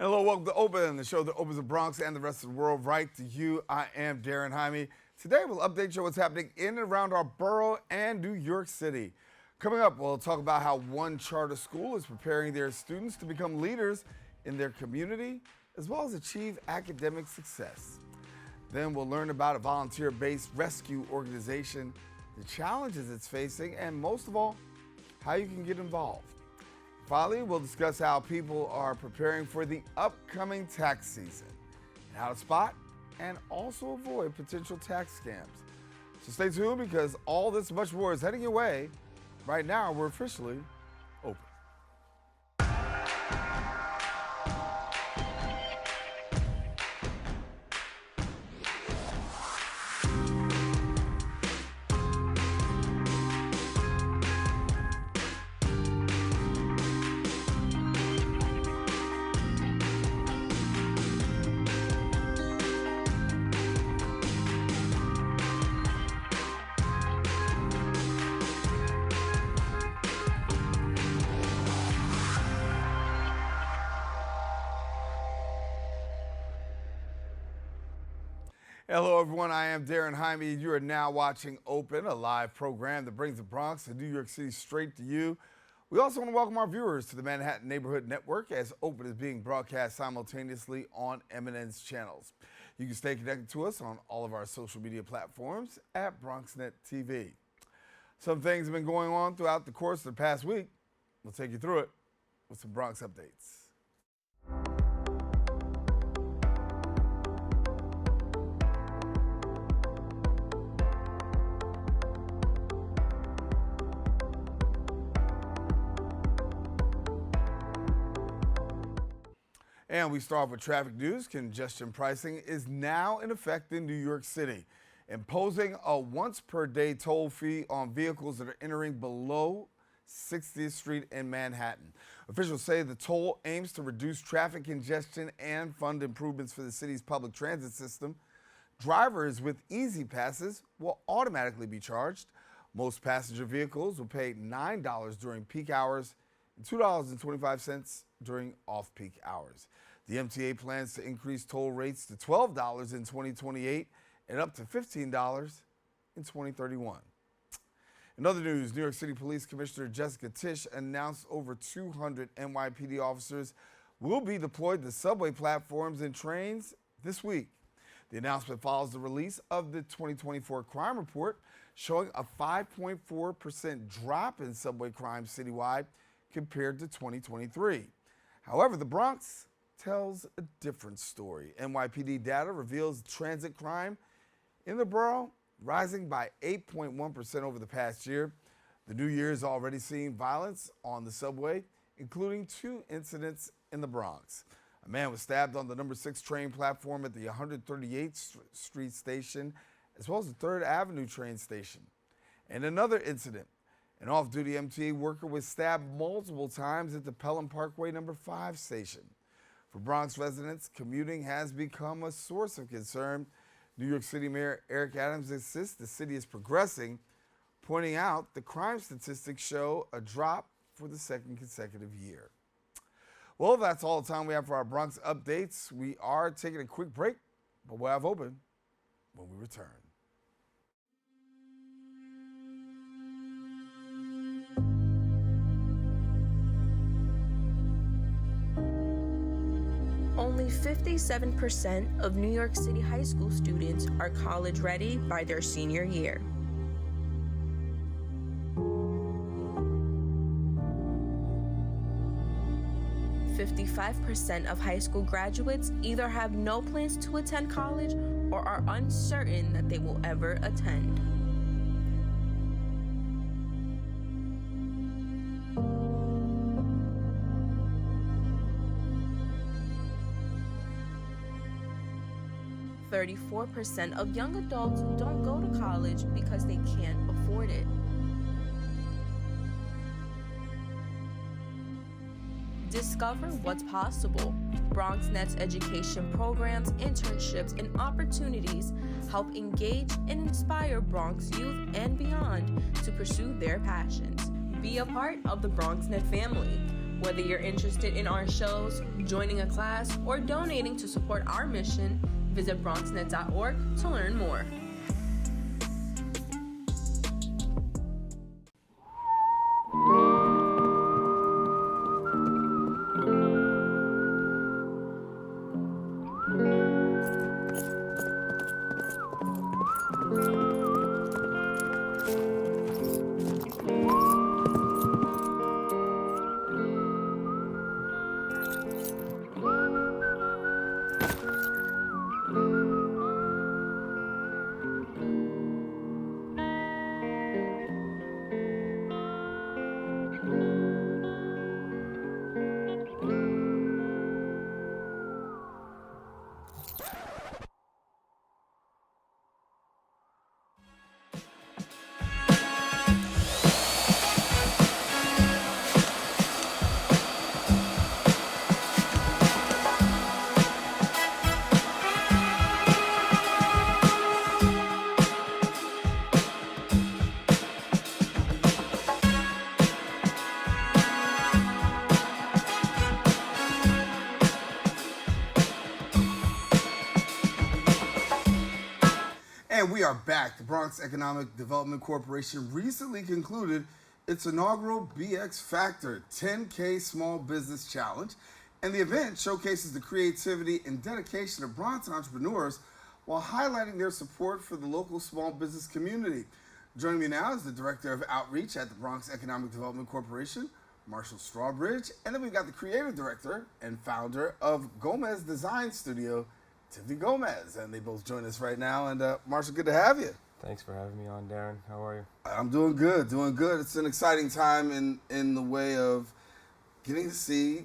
Hello, welcome to Open, the show that opens the Bronx and the rest of the world right to you. I am Daren, Jaime. Today we'll update you on what's happening in and around our borough and New York City. Coming up, we'll talk about how one charter school is preparing their students to become leaders in their community, as well as achieve academic success. Then we'll learn about a volunteer-based rescue organization, the challenges it's facing, and most of all, how you can get involved. Finally, we'll discuss how people are preparing for the upcoming tax season and how to spot and also avoid potential tax scams. So stay tuned because all this and much more is heading your way. Right now, we're officially open. Hello, everyone. I am Daren, Jaime. You are now watching Open, a live program that brings the Bronx and New York City straight to you. We also want to welcome our viewers to the Manhattan Neighborhood Network, as Open is being broadcast simultaneously on MNN's channels. You can stay connected to us on all of our social media platforms at BronxNet TV. Some things have been going on throughout the course of the past week. We'll take you through it with some Bronx updates. And we start off with traffic news. Congestion pricing is now in effect in New York City, imposing a once-per-day toll fee on vehicles that are entering below 60th Street in Manhattan. Officials say the toll aims to reduce traffic congestion and fund improvements for the city's public transit system. Drivers with easy passes will automatically be charged. Most passenger vehicles will pay $9 during peak hours and $2.25 during off-peak hours. The MTA plans to increase toll rates to $12 in 2028 and up to $15 in 2031. In other news, New York City Police Commissioner Jessica Tisch announced over 200 NYPD officers will be deployed to subway platforms and trains this week. The announcement follows the release of the 2024 crime report, showing a 5.4% drop in subway crime citywide compared to 2023. However, the Bronx tells a different story. NYPD data reveals transit crime in the borough rising by 8.1% over the past year. The new year is already seeing violence on the subway, including 2 incidents in the Bronx. A man was stabbed on the number 6 train platform at the 138th Street station, as well as the 3rd Avenue train station. And another incident. An off-duty MTA worker was stabbed multiple times at the Pelham Parkway number 5 station. For Bronx residents, commuting has become a source of concern. New York City Mayor Eric Adams insists the city is progressing, pointing out the crime statistics show a drop for the 2nd consecutive year. Well, that's all the time we have for our Bronx updates. We are taking a quick break, but we'll have Open when we return. Only 57% of New York City high school students are college ready by their senior year. "55% of high school graduates either have no plans to attend college or are uncertain that they will ever attend. "34% of young adults don't go to college because they can't afford it. Discover what's possible. BronxNet's education programs, internships, and opportunities help engage and inspire Bronx youth and beyond to pursue their passions. Be a part of the BronxNet family. Whether you're interested in our shows, joining a class, or donating to support our mission, visit BronxNet.org to learn more. And we are back. The Bronx Economic Development Corporation recently concluded its inaugural BX Factor 10K Small Business Challenge, and the event showcases the creativity and dedication of Bronx entrepreneurs while highlighting their support for the local small business community. Joining me now is the Director of Outreach at the Bronx Economic Development Corporation, Marshall Strawbridge, and then we've got the Creative Director and founder of Gomez Design Studio, Tiffany Gomez, and they both join us right now. And Marshall, good to have you. Thanks for having me on, Daren. How are you? I'm doing good, doing good. It's an exciting time in the way of getting to see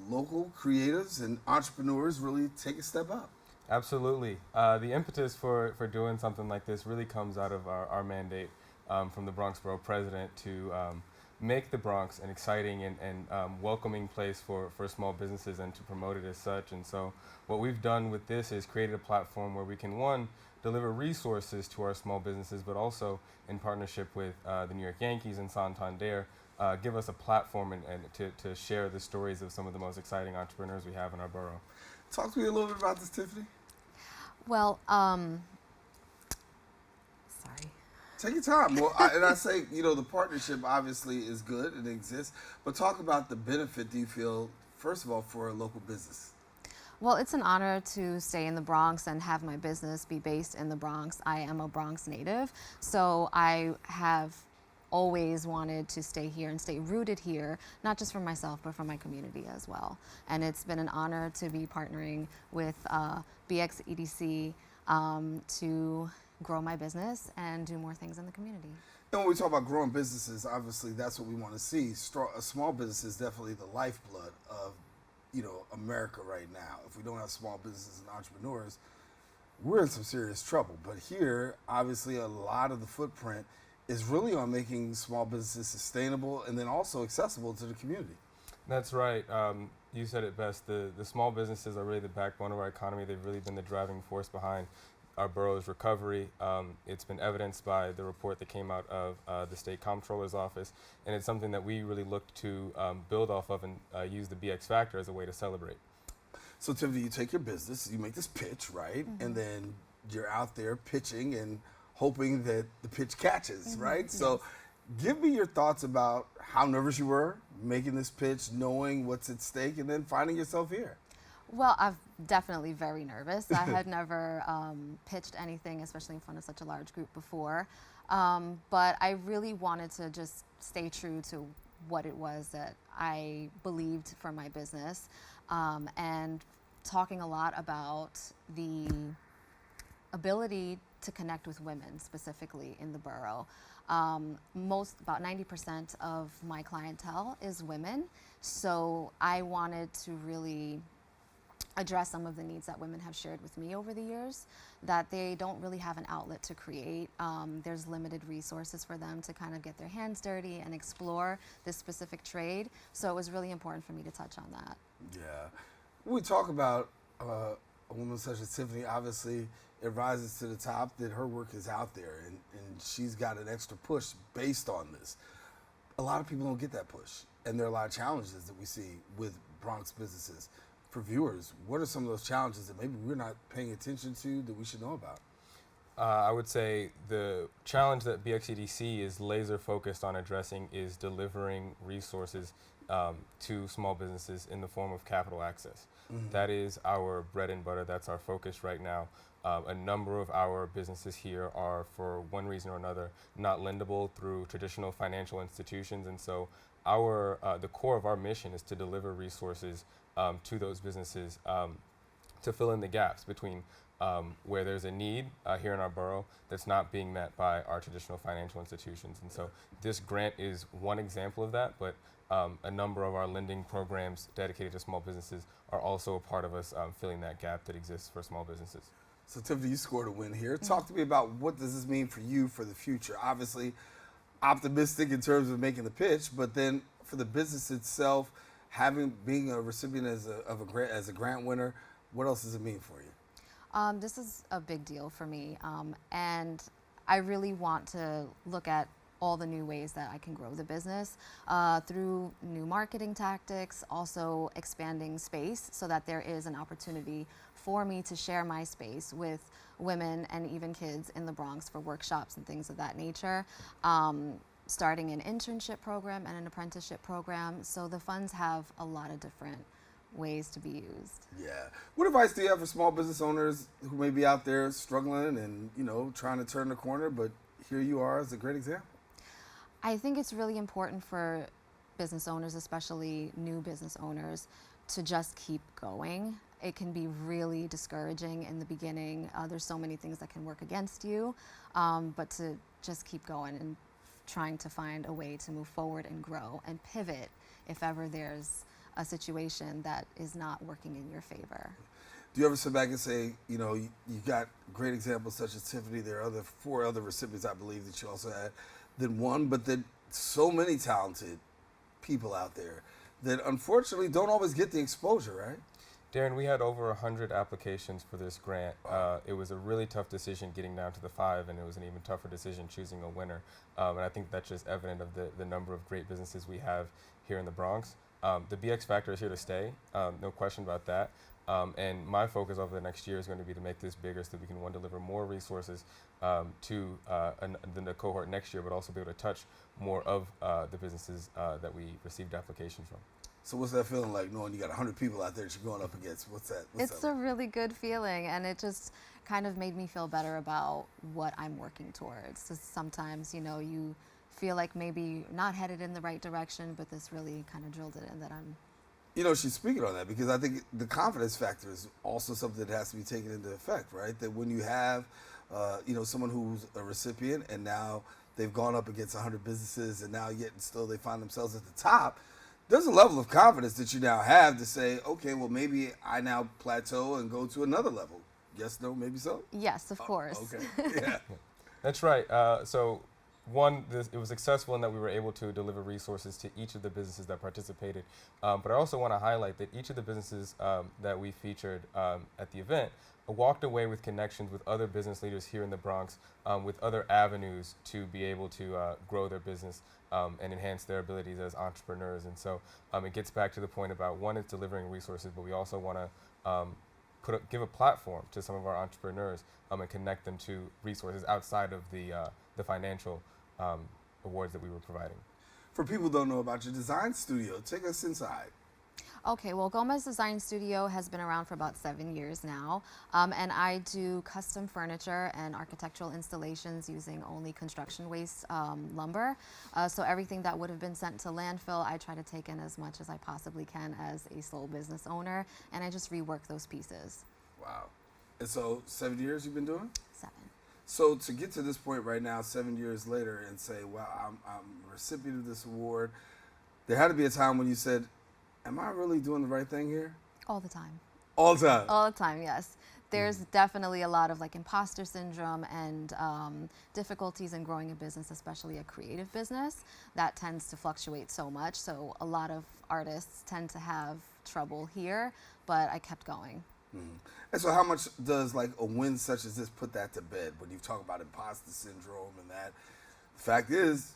local creatives and entrepreneurs really take a step up. Absolutely. The impetus for doing something like this really comes out of our mandate from the Bronx Borough President to make the Bronx an exciting and welcoming place for small businesses and to promote it as such. And so what we've done with this is created a platform where we can, one, deliver resources to our small businesses, but also in partnership with the New York Yankees and Santander, give us a platform and to share the stories of some of the most exciting entrepreneurs we have in our borough. Talk to me a little bit about this, Tiffany. Well, sorry. Take your time. Well, I say, the partnership obviously is good, it exists, but talk about the benefit, do you feel, first of all, for a local business? Well, it's an honor to stay in the Bronx and have my business be based in the Bronx. I am a Bronx native, so I have always wanted to stay here and stay rooted here, not just for myself, but for my community as well. And it's been an honor to be partnering with BX EDC to grow my business and do more things in the community. And when we talk about growing businesses, obviously that's what we want to see. A small business is definitely the lifeblood of America right now. If we don't have small businesses and entrepreneurs, we're in some serious trouble. But here, obviously, a lot of the footprint is really on making small businesses sustainable and then also accessible to the community. That's right. You said it best. The small businesses are really the backbone of our economy. They've really been the driving force behind our borough's recovery. It's been evidenced by the report that came out of the State Comptroller's office, and it's something that we really look to build off of and use the BX Factor as a way to celebrate. So Tiffany, you take your business, you make this pitch, right? Mm-hmm. And then you're out there pitching and hoping that the pitch catches, mm-hmm. right? Yes. So give me your thoughts about how nervous you were making this pitch, knowing what's at stake, and then finding yourself here. Well, I'm definitely very nervous. I had never pitched anything, especially in front of such a large group before. But I really wanted to just stay true to what it was that I believed for my business, and talking a lot about the ability to connect with women, specifically in the borough. About 90% of my clientele is women, so I wanted to really address some of the needs that women have shared with me over the years, that they don't really have an outlet to create. There's limited resources for them to kind of get their hands dirty and explore this specific trade. So it was really important for me to touch on that. Yeah. When we talk about a woman such as Tiffany, obviously it rises to the top that her work is out there and she's got an extra push based on this. A lot of people don't get that push. and there are a lot of challenges that we see with Bronx businesses. For viewers, what are some of those challenges that maybe we're not paying attention to that we should know about? I would say the challenge that BXCDC is laser focused on addressing is delivering resources to small businesses in the form of capital access. That is our bread and butter. That's our focus right now. A number of our businesses here are, for one reason or another, not lendable through traditional financial institutions, and so the core of our mission is to deliver resources to those businesses to fill in the gaps between where there's a need here in our borough that's not being met by our traditional financial institutions. And so this grant is one example of that, but a number of our lending programs dedicated to small businesses are also a part of us filling that gap that exists for small businesses. So Tiffany, you scored a win here. Talk to me about what does this mean for you for the future? Obviously, optimistic in terms of making the pitch, but then for the business itself, being a recipient as a grant winner, what else does it mean for you? This is a big deal for me, and I really want to look at all the new ways that I can grow the business through new marketing tactics, also expanding space so that there is an opportunity for me to share my space with women and even kids in the Bronx for workshops and things of that nature. Starting an internship program and an apprenticeship program, so the funds have a lot of different ways to be used. Yeah. What advice do you have for small business owners who may be out there struggling and, trying to turn the corner, but here you are as a great example? I think it's really important for business owners, especially new business owners, to just keep going. It can be really discouraging in the beginning. There's so many things that can work against you, but to just keep going and trying to find a way to move forward and grow and pivot if ever there's a situation that is not working in your favor. Do you ever sit back and say, you got great examples such as Tiffany, there are 4 other recipients, I believe, that you also had, than one, but then so many talented people out there that unfortunately don't always get the exposure, right? Daren, we had over 100 applications for this grant. It was a really tough decision getting down to the 5, and it was an even tougher decision choosing a winner. And I think that's just evident of the number of great businesses we have here in the Bronx. The BX Factor is here to stay, no question about that. And my focus over the next year is going to be to make this bigger so that we can, one, deliver more resources to the cohort next year, but also be able to touch more of the businesses that we received applications from. So what's that feeling like, knowing you got 100 people out there that you're going up against? What's that? It's a really good feeling, and it just kind of made me feel better about what I'm working towards. So sometimes, you feel like maybe you're not headed in the right direction, but this really kind of drilled it in that I'm... She's speaking on that because I think the confidence factor is also something that has to be taken into effect, right? That when you have, someone who's a recipient and now they've gone up against 100 businesses and now yet and still they find themselves at the top, there's a level of confidence that you now have to say, okay, well, maybe I now plateau and go to another level. Yes, no, maybe so? Yes, of course. Okay, yeah. That's right. So one, it was successful in that we were able to deliver resources to each of the businesses that participated. But I also want to highlight that each of the businesses that we featured at the event walked away with connections with other business leaders here in the Bronx, with other avenues to be able to grow their business and enhance their abilities as entrepreneurs. And so it gets back to the point about, one, it's delivering resources, but we also want to give a platform to some of our entrepreneurs and connect them to resources outside of the financial awards that we were providing. For people who don't know about your design studio, take us inside. Okay, well, Gomez Design Studio has been around for about 7 years now, and I do custom furniture and architectural installations using only construction waste lumber. So everything that would have been sent to landfill, I try to take in as much as I possibly can as a sole business owner, and I just rework those pieces. Wow. And so 7 years you've been doing? 7. So to get to this point right now, 7 years later, and say, wow, I'm a recipient of this award, there had to be a time when you said, am I really doing the right thing here? All the time. All the time? All the time, yes. There's definitely a lot of imposter syndrome and difficulties in growing a business, especially a creative business. That tends to fluctuate so much. So a lot of artists tend to have trouble here, but I kept going. And so how much does a win such as this put that to bed when you talk about imposter syndrome and that? The fact is,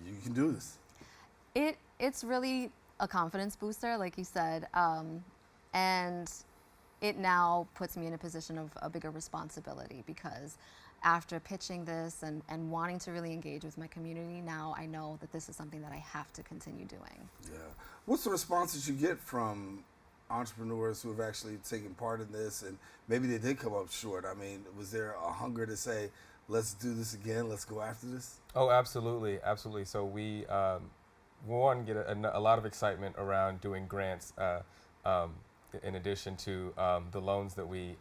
you can do this. It It's really a confidence booster, like you said, and it now puts me in a position of a bigger responsibility because after pitching this and wanting to really engage with my community, now I know that this is something that I have to continue doing. Yeah. What's the responses you get from entrepreneurs who have actually taken part in this and maybe they did come up short? I mean, was there a hunger to say, let's do this again, let's go after this? Oh, absolutely, absolutely. So we get a lot of excitement around doing grants in addition to the loans that we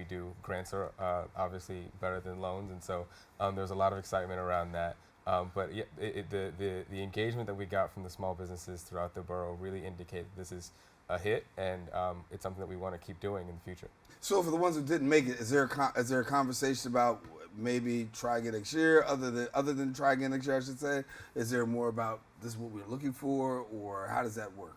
do. Grants are obviously better than loans, and so there's a lot of excitement around that. But yeah, the engagement that we got from the small businesses throughout the borough really indicated this is a hit, and it's something that we want to keep doing in the future. So for the ones who didn't make it, is there a conversation about maybe try again next year, other than try again next year, I should say? Is there more about this is what we're looking for, or how does that work?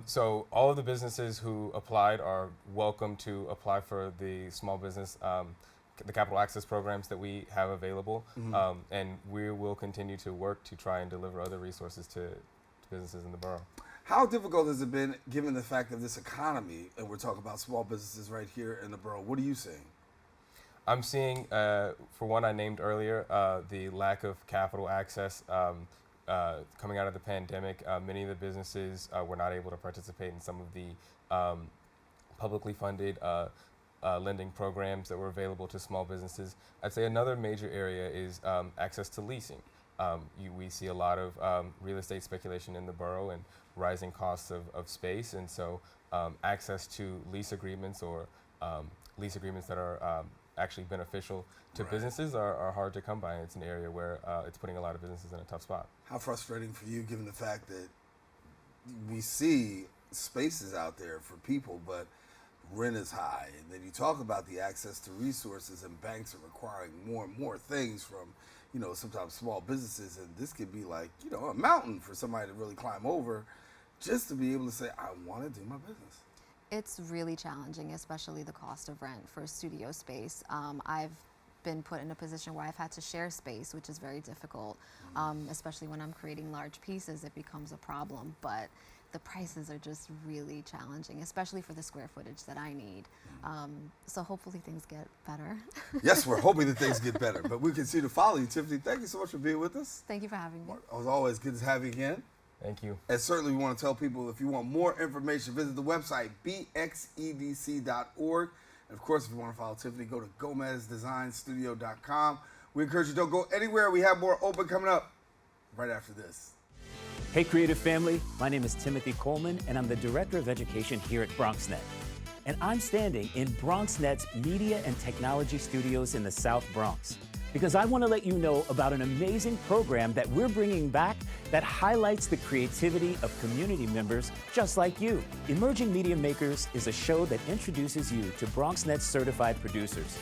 So all of the businesses who applied are welcome to apply for the small business, the capital access programs that we have available, and we will continue to work to try and deliver other resources to businesses in the borough. How difficult has it been, given the fact of this economy, and we're talking about small businesses right here in the borough? What are you seeing? I'm seeing, for one I named earlier, the lack of capital access coming out of the pandemic. Many of the businesses were not able to participate in some of the publicly funded lending programs that were available to small businesses. I'd say another major area is access to leasing. We see a lot of real estate speculation in the borough and rising costs of space, and so access to lease agreements or lease agreements that are actually beneficial to businesses are hard to come by. It's an area where it's putting a lot of businesses in a tough spot. How frustrating for you, given the fact that we see spaces out there for people, but rent is high, and then you talk about the access to resources, and banks are requiring more and more things from, sometimes small businesses, and this could be like, a mountain for somebody to really climb over just to be able to say, I want to do my business. It's really challenging, especially the cost of rent for studio space. I've been put in a position where I've had to share space, which is very difficult, especially when I'm creating large pieces. It becomes a problem, but the prices are just really challenging, especially for the square footage that I need. So hopefully things get better. Yes, we're hoping that things get better, but we continue to follow you, Tiffany. Thank you so much for being with us. Thank you for having me. It was always good to have you again. Thank you. And certainly we want to tell people, if you want more information, visit the website, bxedc.org. And of course, if you want to follow Tiffany, go to GomezDesignStudio.com. We encourage you, don't go anywhere. We have more open coming up right after this. Hey, creative family. My name is Timothy Coleman, and I'm the Director of Education here at BronxNet. And I'm standing in BronxNet's Media and Technology Studios in the South Bronx, because I want to let you know about an amazing program that we're bringing back that highlights the creativity of community members just like you. Emerging Media Makers is a show that introduces you to BronxNet's certified producers.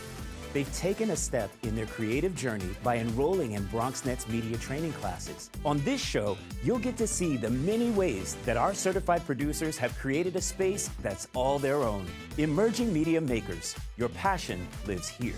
They've taken a step in their creative journey by enrolling in BronxNet's media training classes. On this show, you'll get to see the many ways that our certified producers have created a space that's all their own. Emerging Media Makers, your passion lives here.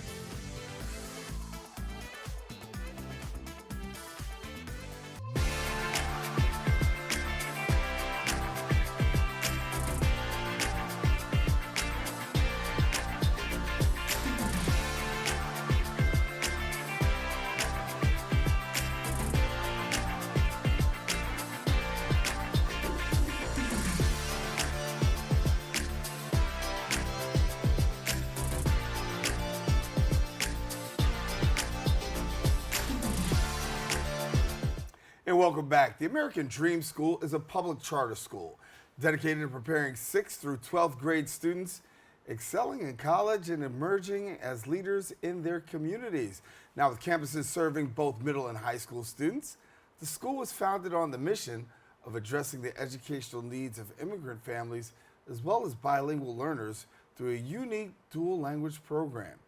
And welcome back. The American Dream School is a public charter school dedicated to preparing 6th through 12th grade students excelling in college and emerging as leaders in their communities. Now, with campuses serving both middle and high school students, the school was founded on the mission of addressing the educational needs of immigrant families as well as bilingual learners through a unique dual language program.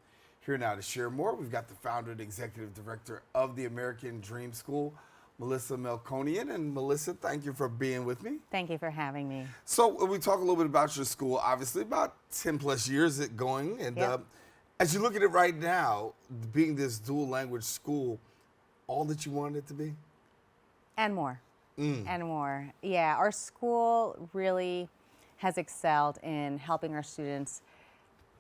Here now to share more, we've got the founder and executive director of the American Dream School, Melissa Melkonian. And Melissa, thank you for being with me. Thank you for having me. So we talk a little bit about your school, obviously about 10 plus years it going. And Yep. As you look at it right now, being this dual language school, all that you wanted it to be? And more. and more. Yeah, our school really has excelled in helping our students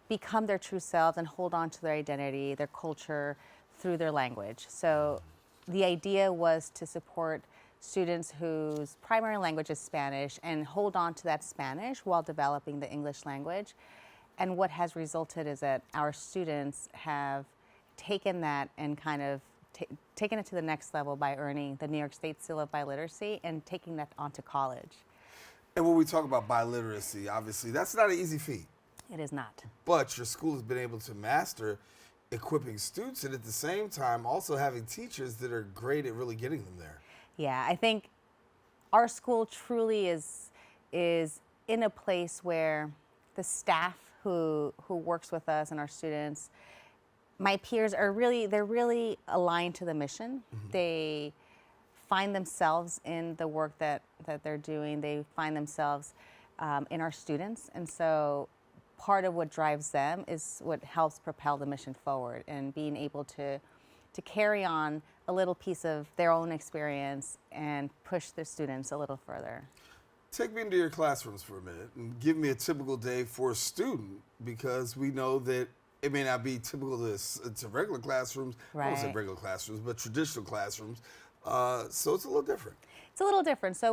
become their true selves and hold on to their identity, their culture through their language. So the idea was to support students whose primary language is Spanish and hold on to that Spanish while developing the English language. And what has resulted is that our students have taken that and kind of taken it to the next level by earning the New York State Seal of Biliteracy and taking that onto college. And when we talk about biliteracy, obviously, that's not an easy feat. It is not. But your school has been able to master equipping students and at the same time also having teachers that are great at really getting them there. Yeah, I think our school truly is in a place where the staff who works with us and our students, my peers are really aligned to the mission. They find themselves in the work that they're doing. They find themselves in our students. And so part of what drives them is what helps propel the mission forward, and being able to carry on a little piece of their own experience and push their students a little further. Take me into your classrooms for a minute and give me a typical day for a student, because we know that it may not be typical to regular classrooms. I won't say Right. regular classrooms, but traditional classrooms. So it's a little different. It's a little different. So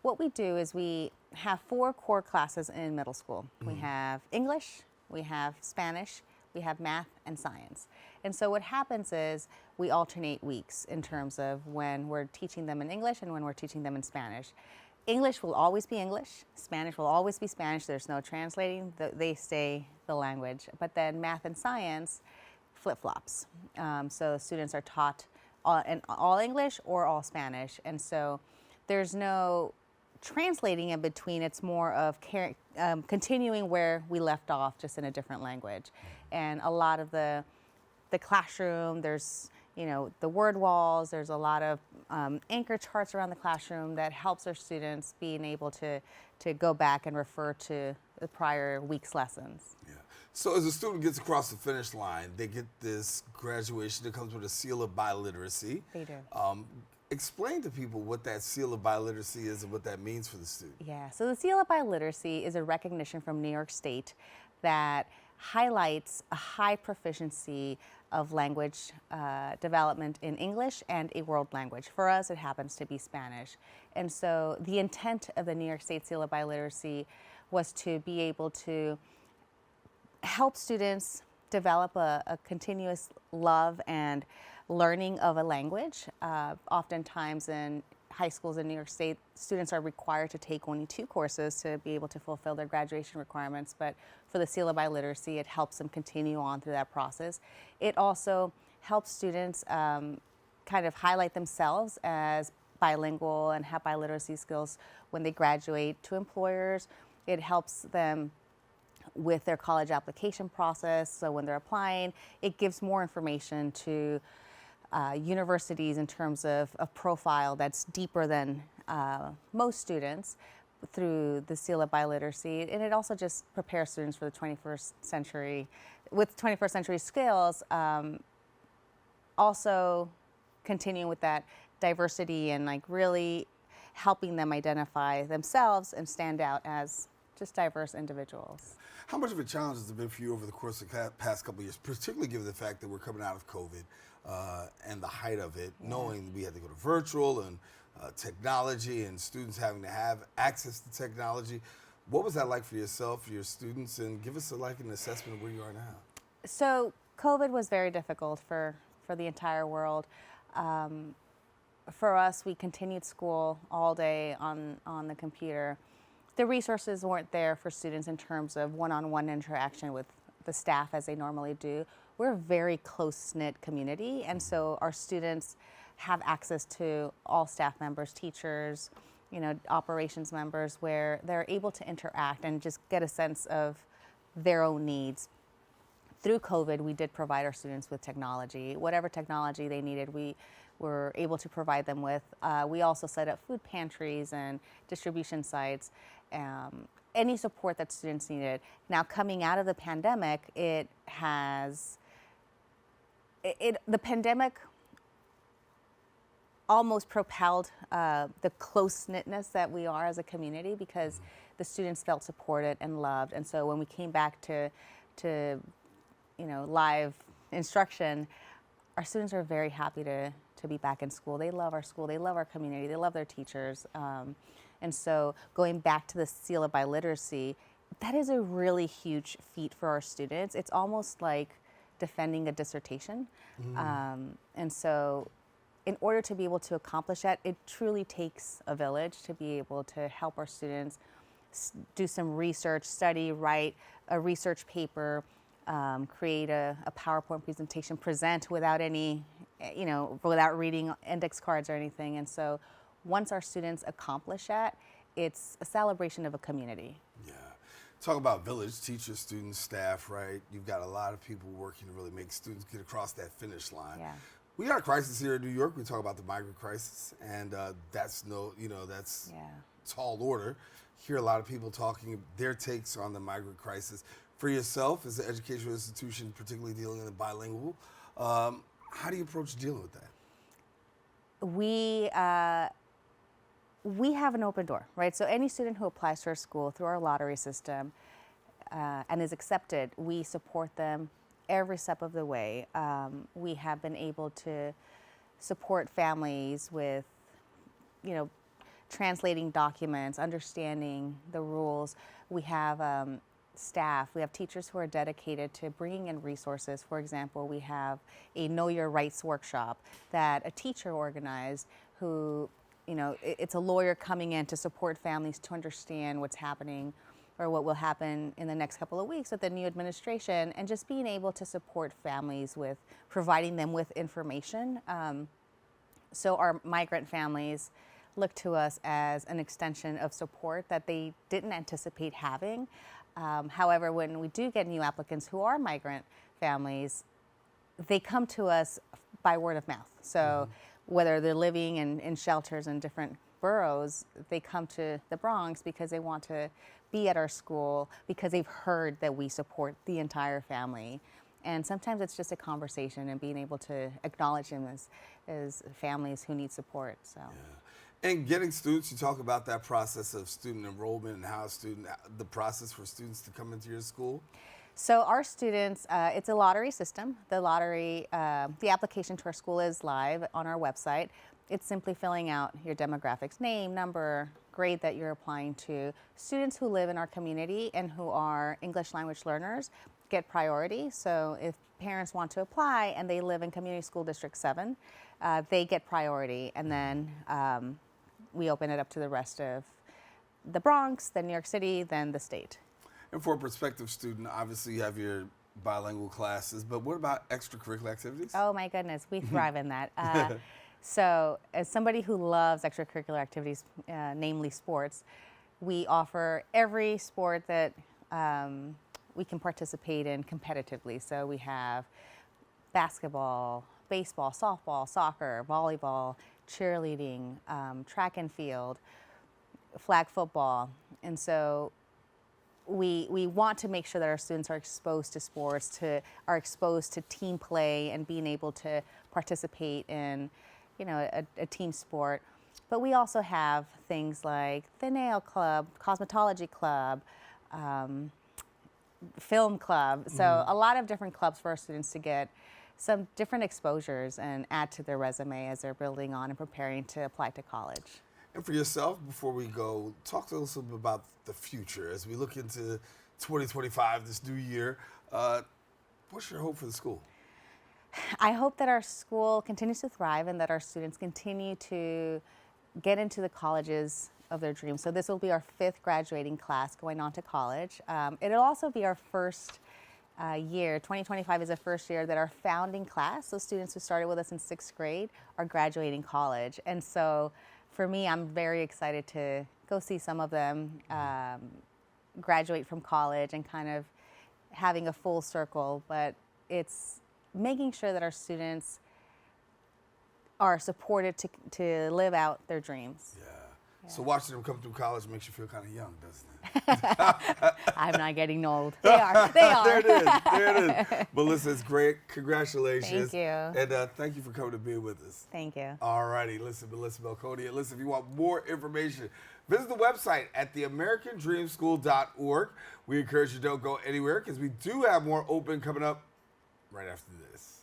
what we do is we have 4 core classes in middle school. We have English, we have Spanish, we have math and science. And so what happens is we alternate weeks in terms of when we're teaching them in English and when we're teaching them in Spanish. English will always be English. Spanish will always be Spanish. There's no translating. They stay the language. But then math and science flip-flops. So students are taught all English or all Spanish. And so there's no translating in between. It's more of continuing where we left off, just in a different language. And a lot of the classroom, there's the word walls, there's a lot of anchor charts around the classroom that helps our students being able to go back and refer to the prior week's lessons. Yeah. So as a student gets across the finish line, they get this graduation that comes with a seal of biliteracy. They do. Explain to people what that seal of biliteracy is and what that means for the student. Yeah, so the Seal of Biliteracy is a recognition from New York State that highlights a high proficiency of language development in English and a world language. For us, it happens to be Spanish. And so the intent of the New York State Seal of Biliteracy was to be able to help students develop a continuous love and learning of a language. Oftentimes in high schools in New York State, students are required to take only 2 courses to be able to fulfill their graduation requirements. But for the Seal of Biliteracy, it helps them continue on through that process. It also helps students kind of highlight themselves as bilingual and have biliteracy skills when they graduate to employers. It helps them with their college application process. So when they're applying, it gives more information to universities in terms of a profile that's deeper than most students through the Seal of Biliteracy. And it also just prepares students for the 21st century with 21st century skills, also continuing with that diversity and really helping them identify themselves and stand out as just diverse individuals. How much of a challenge has it been for you over the course of the past couple of years, particularly given the fact that we're coming out of COVID and the height of it, knowing we had to go to virtual and technology and students having to have access to technology? What was that like for yourself, your students, and give us an assessment of where you are now? So COVID was very difficult for the entire world. For us, we continued school all day on the computer. The resources weren't there for students in terms of one-on-one interaction with the staff as they normally do. We're a very close-knit community, and so our students have access to all staff members, teachers, operations members, where they're able to interact and just get a sense of their own needs. Through COVID, we did provide our students with technology. Whatever technology they needed, we were able to provide them with. We also set up food pantries and distribution sites, any support that students needed. Now, coming out of the pandemic, the pandemic almost propelled the close-knitness that we are as a community, because the students felt supported and loved. And so when we came back to live instruction, our students are very happy to be back in school. They love our school, they love our community, they love their teachers. And so going back to the seal of biliteracy, that is a really huge feat for our students. It's almost like defending a dissertation. And so in order to be able to accomplish that, it truly takes a village to be able to help our students do some research, study, write a research paper, create a PowerPoint presentation, present without any, without reading index cards or anything. And so once our students accomplish that, it's a celebration of a community. Yeah. Talk about village, teachers, students, staff, right? You've got a lot of people working to really make students get across that finish line. Yeah. We got a crisis here in New York. We talk about the migrant crisis, and that's tall order. Hear a lot of people talking their takes on the migrant crisis. For yourself, as an educational institution, particularly dealing in the bilingual, how do you approach dealing with that? We have an open door, right? So any student who applies to our school through our lottery system and is accepted, we support them every step of the way. We have been able to support families with, translating documents, understanding the rules. We have staff, we have teachers who are dedicated to bringing in resources. For example, we have a Know Your Rights workshop that a teacher organized who, it's a lawyer coming in to support families to understand what's happening or what will happen in the next couple of weeks with the new administration, and just being able to support families with providing them with information. So our migrant families look to us as an extension of support that they didn't anticipate having. However, when we do get new applicants who are migrant families, they come to us by word of mouth. So whether they're living in shelters in different boroughs, they come to the Bronx because they want to be at our school, because they've heard that we support the entire family. And sometimes it's just a conversation and being able to acknowledge them as families who need support. So. Yeah. And getting students, you talk about that process of student enrollment and how the process for students to come into your school. So our students, it's a lottery system. The application to our school is live on our website. It's simply filling out your demographics, name, number, grade that you're applying to. Students who live in our community and who are English language learners get priority. So if parents want to apply and they live in Community School District 7, they get priority. And then we open it up to the rest of the Bronx, then New York City, then the state. And for a prospective student, obviously you have your bilingual classes, but what about extracurricular activities? Oh my goodness, we thrive in that. So as somebody who loves extracurricular activities, namely sports, we offer every sport that we can participate in competitively. So we have basketball, baseball, softball, soccer, volleyball, cheerleading, track and field, flag football. And so we want to make sure that our students are exposed to sports, are exposed to team play and being able to participate in, a team sport. But we also have things like the nail club, cosmetology club, film club. So a lot of different clubs for our students to get some different exposures and add to their resume as they're building on and preparing to apply to college. And for yourself, before we go, talk to us a little bit about the future. As we look into 2025, this new year, what's your hope for the school? I hope that our school continues to thrive and that our students continue to get into the colleges of their dreams. So this will be our 5th graduating class going on to college. It'll also be our first year. 2025 is the first year that our founding class, so students who started with us in 6th grade, are graduating college. And so for me, I'm very excited to go see some of them graduate from college and kind of having a full circle. But it's making sure that our students are supported to live out their dreams. Yeah. So watching them come through college makes you feel kind of young, doesn't it? I'm not getting old. They are. They are. There it is. There it is. Melissa, it's great. Congratulations. Thank you. And thank you for coming to be with us. Thank you. All righty. Listen, Melissa Melkonian. Listen, if you want more information, visit the website at theamericandreamschool.org. We encourage you don't go anywhere because we do have more open coming up right after this.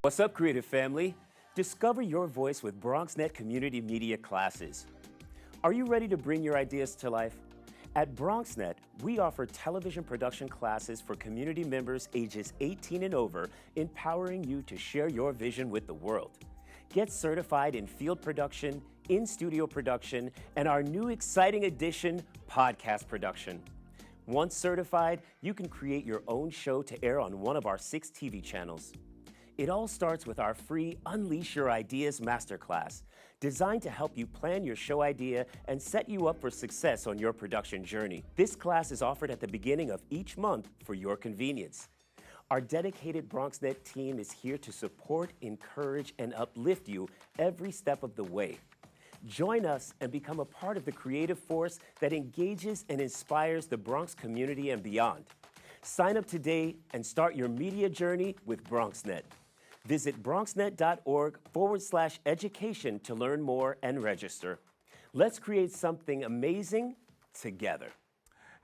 What's up, creative family? Discover your voice with BronxNet Community Media classes. Are you ready to bring your ideas to life? At BronxNet, we offer television production classes for community members ages 18 and over, empowering you to share your vision with the world. Get certified in field production, in-studio production, and our new exciting addition, podcast production. Once certified, you can create your own show to air on one of our 6 TV channels. It all starts with our free Unleash Your Ideas Masterclass, designed to help you plan your show idea and set you up for success on your production journey. This class is offered at the beginning of each month for your convenience. Our dedicated BronxNet team is here to support, encourage, and uplift you every step of the way. Join us and become a part of the creative force that engages and inspires the Bronx community and beyond. Sign up today and start your media journey with BronxNet. Visit bronxnet.org/education to learn more and register. Let's create something amazing together.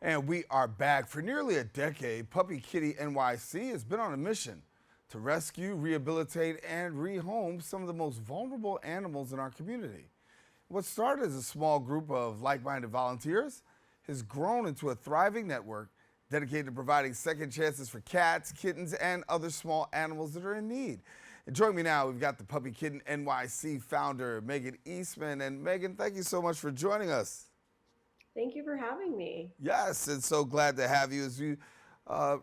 And we are back. For nearly a decade, Puppy Kitty NYC has been on a mission to rescue, rehabilitate, and rehome some of the most vulnerable animals in our community. What started as a small group of like-minded volunteers has grown into a thriving network dedicated to providing second chances for cats, kittens, and other small animals that are in need. And joining me now, we've got the Puppy Kitten NYC founder, Meagan Eastman. And Meagan, thank you so much for joining us. Thank you for having me. Yes, and so glad to have you, as you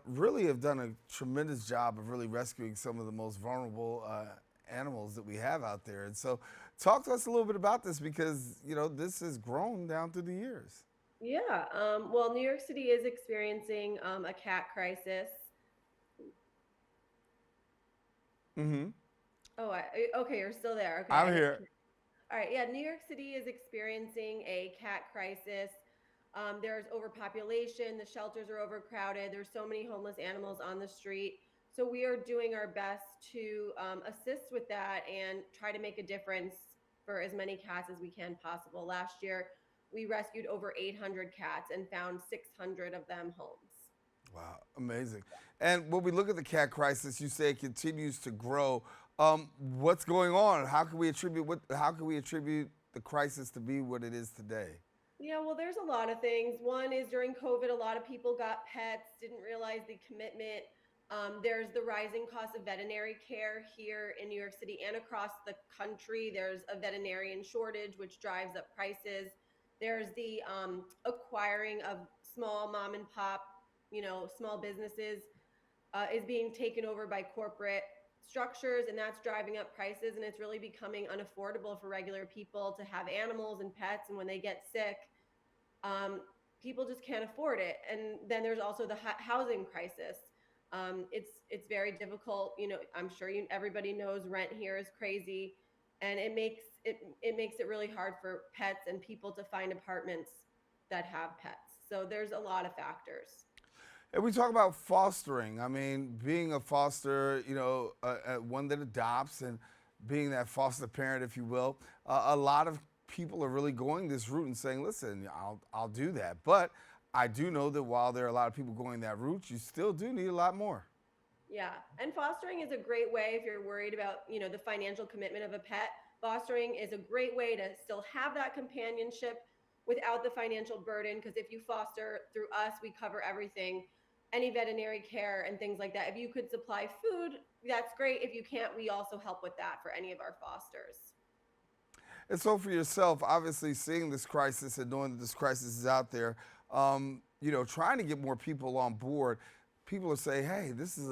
really have done a tremendous job of really rescuing some of the most vulnerable animals that we have out there. And so talk to us a little bit about this, because, you know, this has grown down through the years. Yeah, well, New York City is experiencing a cat crisis. Mm-hmm. Oh, okay, you're still there. Okay. I'm here. All right, yeah, New York City is experiencing a cat crisis. There's overpopulation, the shelters are overcrowded, there's so many homeless animals on the street. So we are doing our best to assist with that and try to make a difference for as many cats as we can possible. Last year, we rescued over 800 cats and found 600 of them homes. Wow, amazing. And when we look at the cat crisis, you say it continues to grow. What's going on? How can we attribute the crisis to be what it is today? Yeah, well, there's a lot of things. One is during COVID, a lot of people got pets, didn't realize the commitment. There's the rising cost of veterinary care here in New York City and across the country. There's a veterinarian shortage, which drives up prices. There's the acquiring of small mom and pop, small businesses is being taken over by corporate structures, and that's driving up prices, and it's really becoming unaffordable for regular people to have animals and pets, and when they get sick, people just can't afford it. And then there's also the housing crisis. It's very difficult. I'm sure everybody knows rent here is crazy, and it makes it really hard for pets and people to find apartments that have pets. So there's a lot of factors. And we talk about fostering. I mean, being a foster, one that adopts and being that foster parent, if you will, a lot of people are really going this route and saying, listen, I'll do that. But I do know that while there are a lot of people going that route, you still do need a lot more. Yeah, and fostering is a great way if you're worried about, the financial commitment of a pet. Fostering is a great way to still have that companionship without the financial burden, because if you foster through us, we cover everything, any veterinary care and things like that. If you could supply food, that's great. If you can't, we also help with that for any of our fosters. And so for yourself, obviously seeing this crisis and knowing that this crisis is out there, trying to get more people on board, people are saying, hey, this is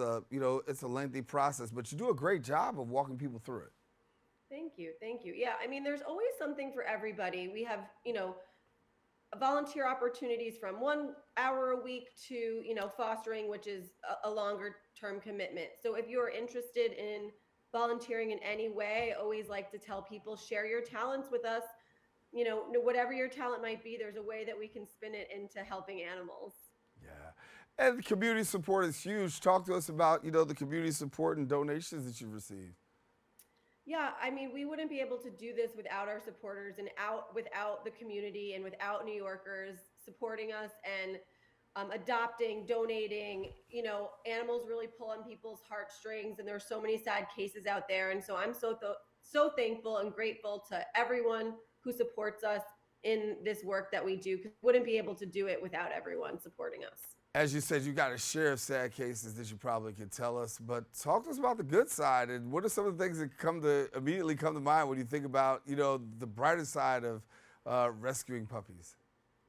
it's a lengthy process, but you do a great job of walking people through it. Thank you. Yeah, I mean, there's always something for everybody. We have, volunteer opportunities from 1 hour a week to, fostering, which is a longer term commitment. So if you're interested in volunteering in any way, I always like to tell people, share your talents with us. Whatever your talent might be, there's a way that we can spin it into helping animals. Yeah. And the community support is huge. Talk to us about, the community support and donations that you've received. Yeah, I mean, we wouldn't be able to do this without our supporters and without the community and without New Yorkers supporting us and adopting, donating. Animals really pull on people's heartstrings, and there's so many sad cases out there. And so I'm so thankful and grateful to everyone who supports us in this work that we do, because we wouldn't be able to do it without everyone supporting us. As you said, you got a share of sad cases that you probably could tell us, but talk to us about the good side, and what are some of the things that immediately come to mind when you think about, the brighter side of rescuing puppies?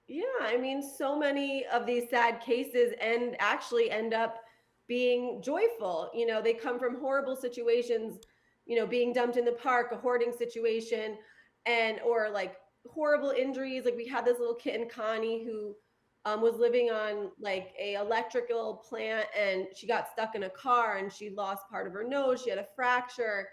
Yeah, I mean, so many of these sad cases actually end up being joyful. They come from horrible situations, being dumped in the park, a hoarding situation, or like horrible injuries. Like we had this little kitten, Connie, who was living on like a electrical plant, and she got stuck in a car and she lost part of her nose. She had a fracture.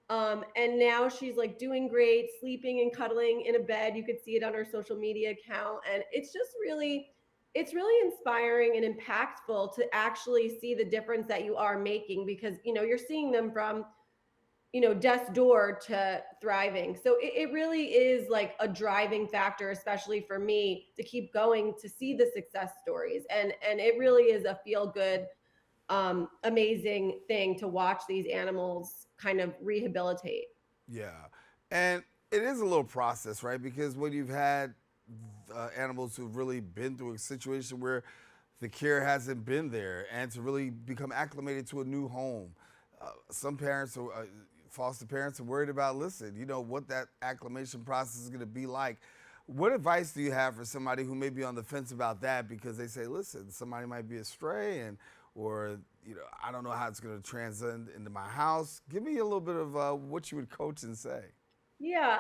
And now she's like doing great, sleeping and cuddling in a bed. You could see it on her social media account. And it's really inspiring and impactful to actually see the difference that you are making, because, you're seeing them from, death's door to thriving. So it really is like a driving factor, especially for me, to keep going, to see the success stories. And it really is a feel good, amazing thing to watch these animals kind of rehabilitate. Yeah. And it is a little process, right? Because when you've had animals who've really been through a situation where the care hasn't been there, and to really become acclimated to a new home, some parents are foster parents are worried about, what that acclimation process is going to be like. What advice do you have for somebody who may be on the fence about that, because they say, listen, somebody might be a stray, or I don't know how it's going to transcend into my house. Give me a little bit of what you would coach and say. Yeah,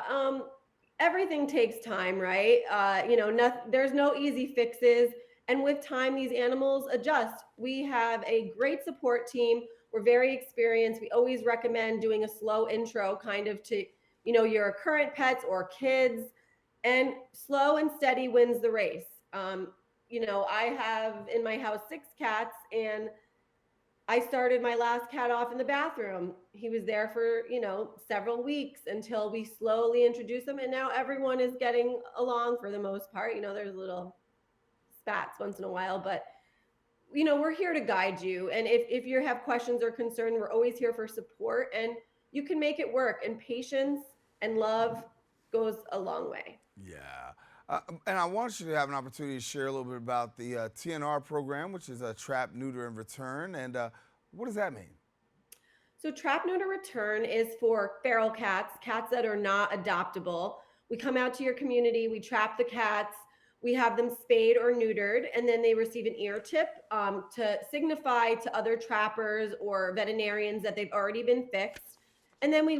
everything takes time, right? There's no easy fixes. And with time, these animals adjust. We have a great support team. We're very experienced. We always recommend doing a slow intro kind of to, your current pets or kids, and slow and steady wins the race. I have in my house 6 cats, and I started my last cat off in the bathroom. He was there for, several weeks until we slowly introduced him. And now everyone is getting along for the most part. There's little spats once in a while, but we're here to guide you. And if you have questions or concern, we're always here for support, and you can make it work. And patience and love goes a long way. Yeah. And I want you to have an opportunity to share a little bit about the TNR program, which is a trap, neuter, and return. And what does that mean? So trap, neuter, return is for feral cats that are not adoptable. We come out to your community, we trap the cats, we have them spayed or neutered, and then they receive an ear tip to signify to other trappers or veterinarians that they've already been fixed. And then we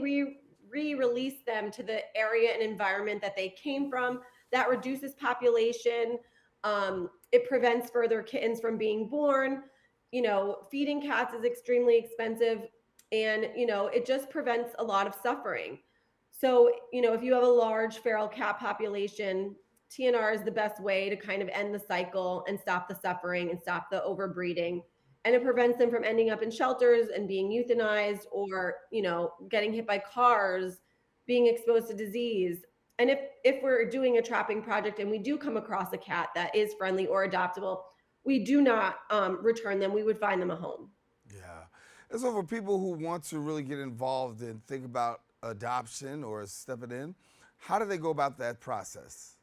re-release them to the area and environment that they came from. That reduces population. It prevents further kittens from being born. Feeding cats is extremely expensive, and, it just prevents a lot of suffering. So, if you have a large feral cat population, TNR is the best way to kind of end the cycle and stop the suffering and stop the overbreeding. And it prevents them from ending up in shelters and being euthanized, or, getting hit by cars, being exposed to disease. And if we're doing a trapping project and we do come across a cat that is friendly or adoptable, we do not return them. We would find them a home. Yeah. And so for people who want to really get involved and think about adoption or stepping in, how do they go about that process?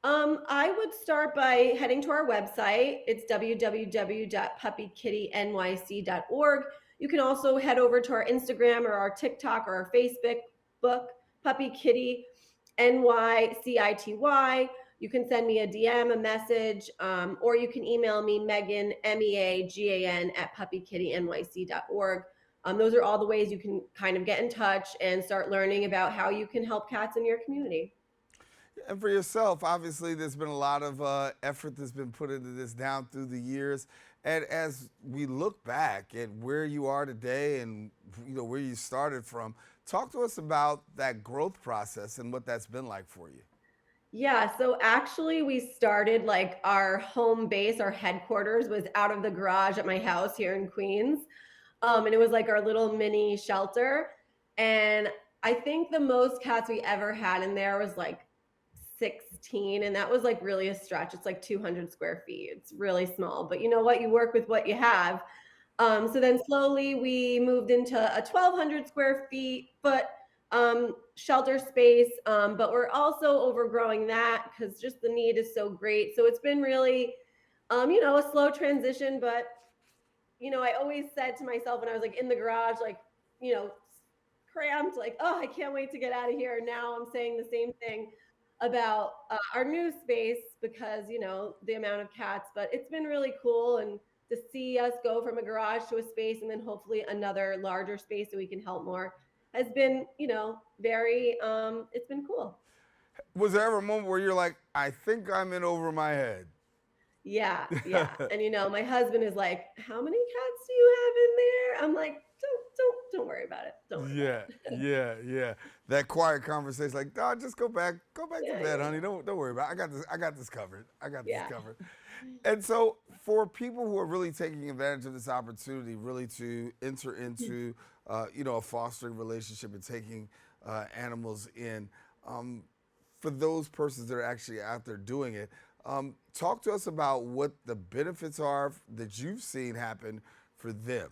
I would start by heading to our website. It's www.puppykittynyc.org. You can also head over to our Instagram or our TikTok or our Facebook, Puppy Kitty NYCITY. You can send me a DM, a message, or you can email me, Meagan, MEAGAN, @puppykittynyc.org. Those are all the ways you can kind of get in touch and start learning about how you can help cats in your community. And for yourself, obviously, there's been a lot of effort that's been put into this down through the years. And as we look back at where you are today and where you started from, talk to us about that growth process and what that's been like for you. Yeah, so actually we started like our home base, our headquarters was out of the garage at my house here in Queens. And it was like our little mini shelter. And I think the most cats we ever had in there was like 16. And that was like really a stretch. It's like 200 square feet. It's really small, but you know what? You work with what you have. So then slowly we moved into a 1,200 square feet, but shelter space, but we're also overgrowing that because just the need is so great. So it's been really, a slow transition, but I always said to myself when I was like in the garage, like, cramped, like, oh, I can't wait to get out of here. Now I'm saying the same thing about our new space because, the amount of cats, but it's been really cool. And to see us go from a garage to a space and then hopefully another larger space so we can help more has been, very, it's been cool. Was there ever a moment where you're like, I think I'm in over my head? Yeah. And my husband is like, how many cats do you have in there? I'm like, don't worry about it. Don't worry about it. Yeah. That quiet conversation, like, no, just go back to bed, honey. Don't worry about it. I got this covered. And so for people who are really taking advantage of this opportunity, really to enter into, a fostering relationship and taking animals in, for those persons that are actually out there doing it, talk to us about what the benefits are that you've seen happen for them.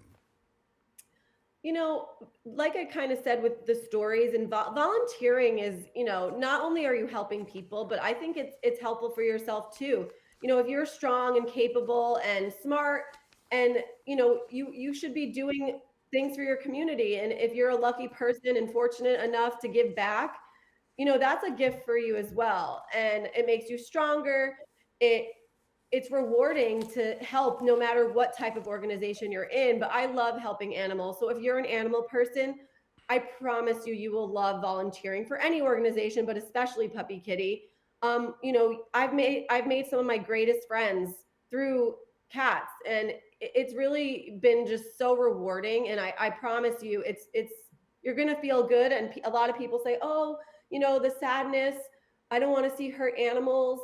Like I kind of said with the stories and volunteering is, not only are you helping people, but I think it's helpful for yourself too. If you're strong and capable and smart and, you should be doing things for your community. And if you're a lucky person and fortunate enough to give back, that's a gift for you as well. And it makes you stronger. It's rewarding to help no matter what type of organization you're in, but I love helping animals. So if you're an animal person, I promise you will love volunteering for any organization, but especially Puppy Kitty. I've made some of my greatest friends through cats, and it's really been just so rewarding. And I promise you, you're going to feel good. And a lot of people say, oh, the sadness, I don't want to see hurt animals.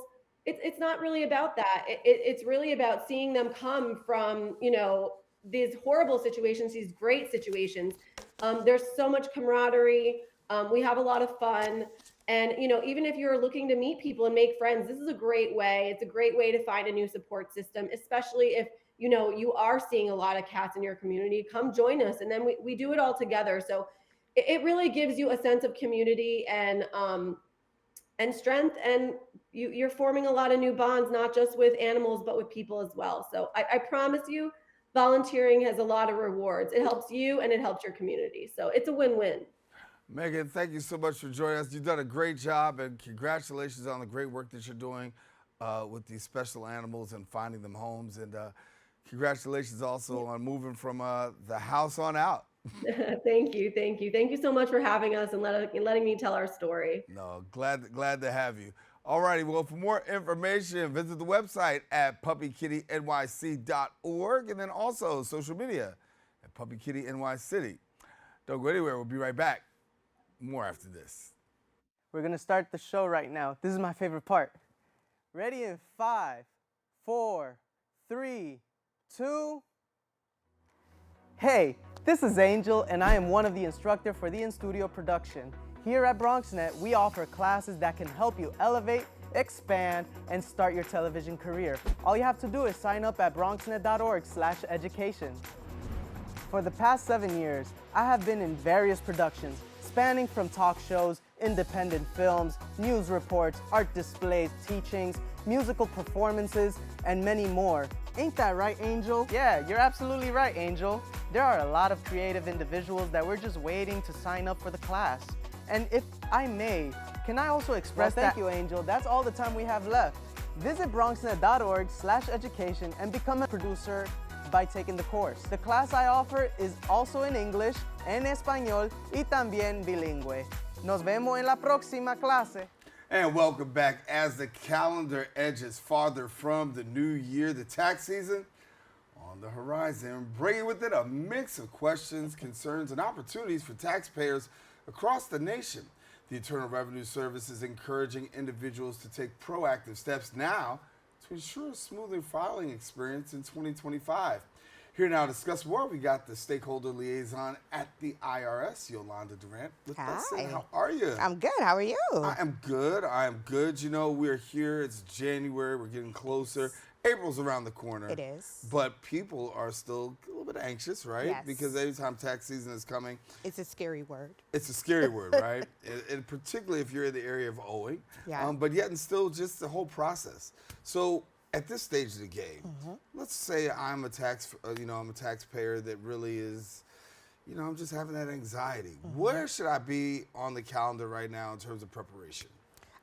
It's not really about that. It's really about seeing them come from, these horrible situations, these great situations. There's so much camaraderie. We have a lot of fun. And, even if you're looking to meet people and make friends, this is a great way. It's a great way to find a new support system, especially if, you are seeing a lot of cats in your community. Come join us. And then we do it all together. So it really gives you a sense of community and strength, and you're forming a lot of new bonds, not just with animals, but with people as well. So I promise you, volunteering has a lot of rewards. It helps you and it helps your community. So it's a win-win. Meagan, thank you so much for joining us. You've done a great job, and congratulations on the great work that you're doing with these special animals and finding them homes. And congratulations also on moving from the house on out. Thank you so much for having us and letting me tell our story. No, glad to have you. All righty, well, for more information, visit the website at puppykittynyc.org, and then also social media at Puppy Kitty NYCity. Don't go anywhere. We'll be right back. More after this. We're going to start the show right now. This is my favorite part. Ready in 5, 4, 3, 2. Hey, this is Angel, and I am one of the instructors for the in-studio production. Here at BronxNet, we offer classes that can help you elevate, expand, and start your television career. All you have to do is sign up at bronxnet.org/education. For the past 7 years, I have been in various productions, spanning from talk shows, independent films, news reports, art displays, teachings, musical performances, and many more. Ain't that right, Angel? Yeah, you're absolutely right, Angel. There are a lot of creative individuals that we're just waiting to sign up for the class. And if I may, can I also express Thank you, Angel. That's all the time we have left. Visit bronxnet.org/education and become a producer by taking the course. The class I offer is also in English, en español y también bilingüe. Nos vemos en la próxima clase. And welcome back. As the calendar edges farther from the new year, the tax season on the horizon, bringing with it a mix of questions, concerns, and opportunities for taxpayers across the nation. The Internal Revenue Service is encouraging individuals to take proactive steps now to ensure a smoother filing experience in 2025. Here now to discuss more, we got the Stakeholder Liaison at the IRS, Yolanda Durant, with us. Hi. How are you? I'm good. How are you? I am good. I am good. You know, we're here. It's January. We're getting closer. April's around the corner. It is. But people are still a little bit anxious, right? Yes. Because every time tax season is coming, It's a scary word. it's a scary word, right? And particularly if you're in the area of owing. Yeah. But yet and still just the whole process. So at this stage of the game, let's say I'm a taxpayer that really is, I'm just having that anxiety. Where should I be on the calendar right now in terms of preparation?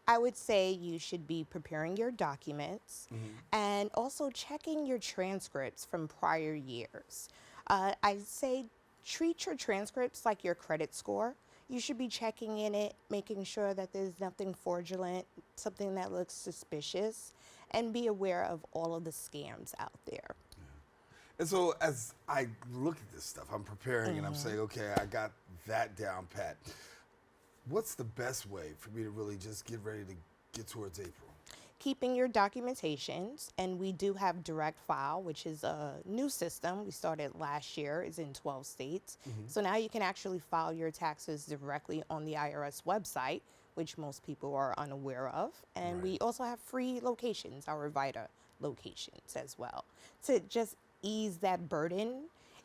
I would say you should be preparing your documents and also checking your transcripts from prior years. I'd say treat your transcripts like your credit score. You should be checking in it, making sure that there's nothing fraudulent, something that looks suspicious, and be aware of all of the scams out there. And so as I look at this stuff, I'm preparing and I'm saying, okay, I got that down pat. What's the best way for me to really just get ready to get towards April? Keeping your documentations, and we do have Direct File, which is a new system. We started last year. It's in 12 states. So now you can actually file your taxes directly on the IRS website, which most people are unaware of. And we also have free locations, our VITA locations as well, to just ease that burden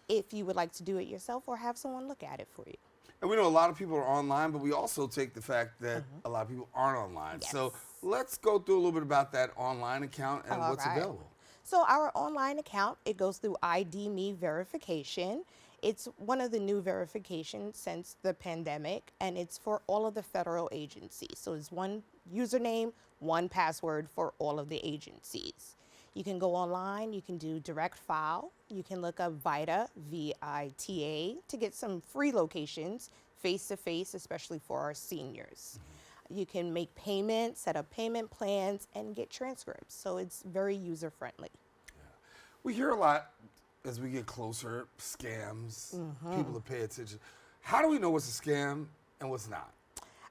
if you would like to do it yourself or have someone look at it for you. And we know a lot of people are online, but we also take the fact that a lot of people aren't online. Yes. So let's go through a little bit about that online account and All what's right. available. So our online account, it goes through ID Me verification. It's one of the new verifications since the pandemic, and it's for all of the federal agencies. So it's one username, one password for all of the agencies. You can go online, you can do Direct File, you can look up VITA, VITA, to get some free locations, face-to-face, especially for our seniors. You can make payments, set up payment plans, and get transcripts. So it's very user-friendly. We hear a lot as we get closer, scams, people to pay attention. How do we know what's a scam and what's not?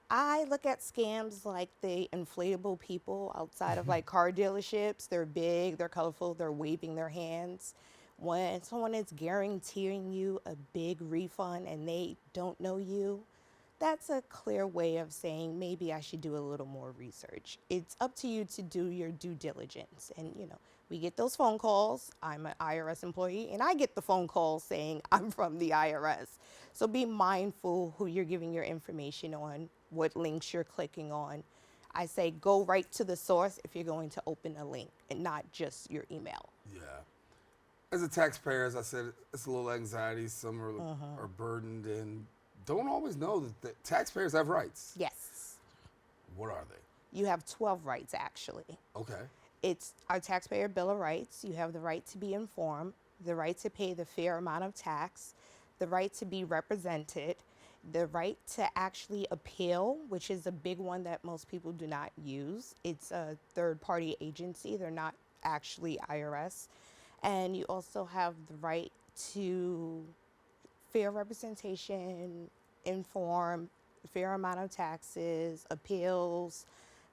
I look at scams like the inflatable people outside of like car dealerships. They're big, they're colorful, they're waving their hands. When someone is guaranteeing you a big refund and they don't know you, that's a clear way of saying maybe I should do a little more research. It's up to you to do your due diligence. And we get those phone calls. I'm an IRS employee and I get the phone calls saying I'm from the IRS. So be mindful who you're giving your information on, what links you're clicking on. I say go right to the source if you're going to open a link and not just your email. Yeah. As a taxpayer, as I said, it's a little anxiety. Some are burdened and don't always know that the taxpayers have rights. Yes. What are they? You have 12 rights actually. Okay. It's our Taxpayer Bill of Rights. You have the right to be informed, the right to pay the fair amount of tax, the right to be represented, the right to actually appeal, which is a big one that most people do not use. It's a third-party agency. They're not actually IRS. And you also have the right to fair representation, inform, fair amount of taxes, appeals,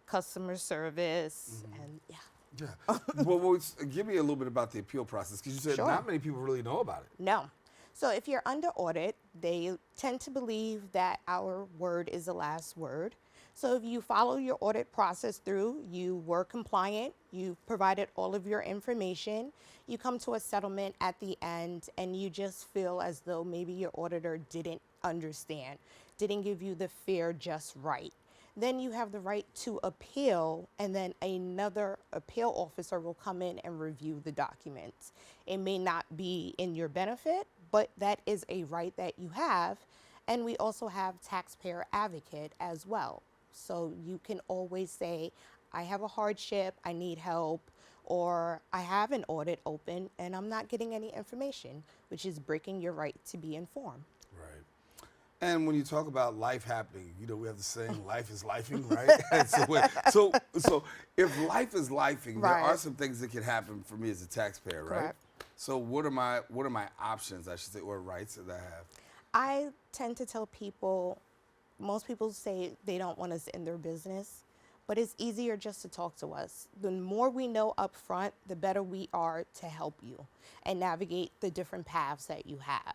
customer service, and yeah. Yeah. Well, give me a little bit about the appeal process, because you said Sure. not many people really know about it. No. So if you're under audit, they tend to believe that our word is the last word. So if you follow your audit process through, you were compliant, you provided all of your information, you come to a settlement at the end, and you just feel as though maybe your auditor didn't understand, didn't give you the fair, just right. Then you have the right to appeal, and then another appeal officer will come in and review the documents. It may not be in your benefit, but that is a right that you have. And we also have taxpayer advocate as well. So you can always say, I have a hardship, I need help, or I have an audit open and I'm not getting any information, which is breaking your right to be informed. Right. And when you talk about life happening, you know, we have the saying, life is lifing, right? And so if life is lifing, there are some things that can happen for me as a taxpayer, right? Correct. So what are my options, I should say, or rights that I have? I tend to tell people, most people say they don't want us in their business, but it's easier just to talk to us. The more we know up front, the better we are to help you and navigate the different paths that you have.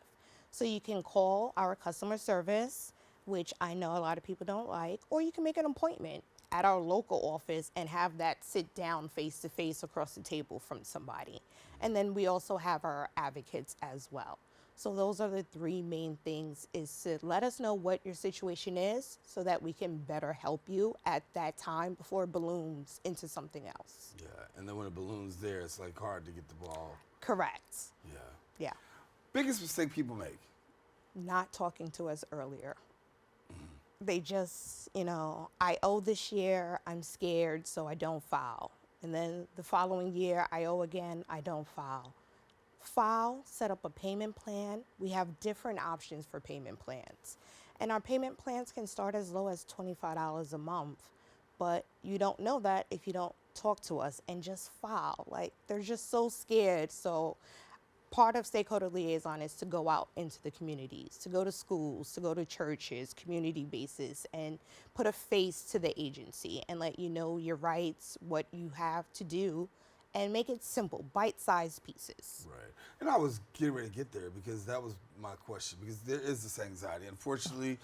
So you can call our customer service, which I know a lot of people don't like, or you can make an appointment at our local office and have that sit down face to face across the table from somebody. And then we also have our advocates as well. So those are the three main things, is to let us know what your situation is so that we can better help you at that time before it balloons into something else. Yeah, and then when a balloon's there, it's like hard to get the ball. Correct. Yeah. Yeah. Biggest mistake people make? Not talking to us earlier. They just, you know, I owe this year, I'm scared, so I don't file. And then the following year, I owe again, I don't file. File, set up a payment plan. We have different options for payment plans. And our payment plans can start as low as $25 a month. But you don't know that if you don't talk to us and just file. Like, they're just so scared. So part of Stakeholder Liaison is to go out into the communities, to go to schools, to go to churches, community bases, and put a face to the agency and let you know your rights, what you have to do, and make it simple, bite-sized pieces. Right. And I was getting ready to get there because that was my question, because there is this anxiety. Unfortunately,